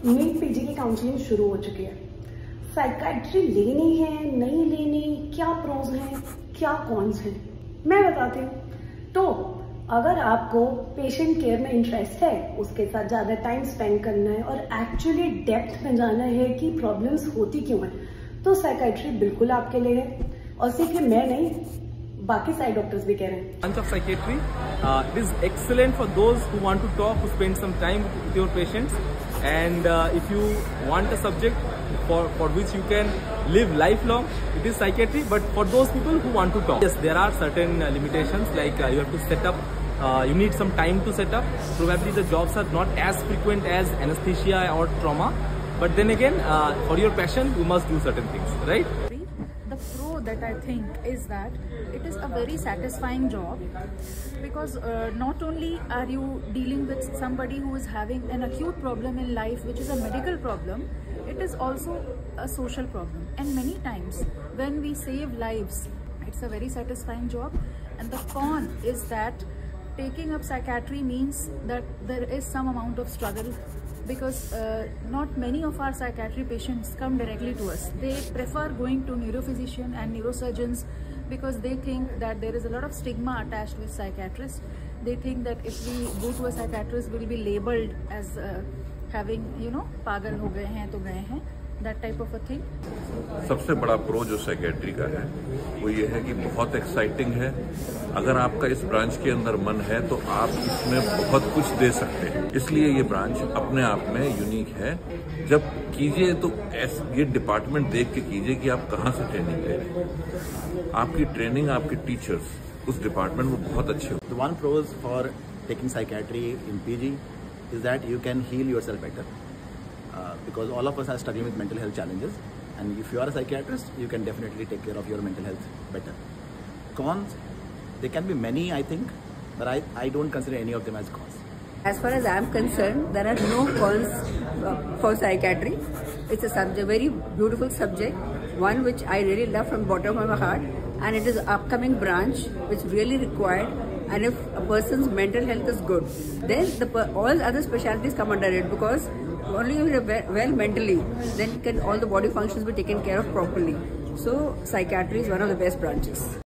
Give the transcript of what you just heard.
NEET PG की counselling शुरू हो चुकी है। साइकाइट्री लेनी है नहीं लेनी, क्या प्रोज हैं क्या कॉन्स हैं, मैं बताती हूँ। तो अगर आपको पेशेंट केयर में इंटरेस्ट है, उसके साथ ज्यादा टाइम स्पेंड करना है और एक्चुअली डेप्थ में जाना है कि प्रॉब्लम्स होती क्यों है, तो साइकाइट्री बिल्कुल आपके लिए है। और सिर्फ मैं नहीं, बाकी सारे डॉक्टर्स भी कह रहे हैं। Branch of psychiatry, it is excellent for those who want to talk, who spend some time with your patients, and if you want a subject for which you can live lifelong, it is psychiatry. But for those people who want to talk, yes, there are certain limitations, like you have to set up. You need some time to set up. Probably the jobs are not as frequent as anesthesia or trauma, but then again, for your passion, you must do certain things, right? The pro that I think is that it is a very satisfying job, because not only are you dealing with somebody who is having an acute problem in life, which is a medical problem, it is also a social problem. And many times when we save lives, it's a very satisfying job. And the con is that taking up psychiatry means that there is some amount of struggle, because not many of our psychiatry patients come directly to us. They prefer going to neurophysician and neurosurgeons because they think that there is a lot of stigma attached with psychiatrists. They think that if we go to a psychiatrist, we'll be labeled as having, pagal ho gaye hain to gaye hain, that type of a thing. सबसे बड़ा pro जो psychiatry का है वो ये है कि बहुत एक्साइटिंग है। अगर आपका इस ब्रांच के अंदर मन है तो आप इसमें बहुत कुछ दे सकते हैं, इसलिए ये ब्रांच अपने आप में यूनिक है। जब कीजिए तो ये डिपार्टमेंट देख के कीजिए कि आप कहाँ से ट्रेनिंग ले रहे हैं। आपकी ट्रेनिंग, आपके टीचर्स उस डिपार्टमेंट में बहुत अच्छे हो। The one pros for taking psychiatry in PG is that you can heal yourself better. Because all of us are struggling with mental health challenges, and if you are a psychiatrist, you can definitely take care of your mental health better. Cons, there can be many, I think, but I don't consider any of them as cons. As far as I am concerned, there are no cons for psychiatry. It's a subject, very beautiful subject, one which I really love from the bottom of my heart, and it is an upcoming branch which really required. And if a person's mental health is good, then all other specialties come under it, because only if you're well mentally, then can all the body functions be taken care of properly. So psychiatry is one of the best branches.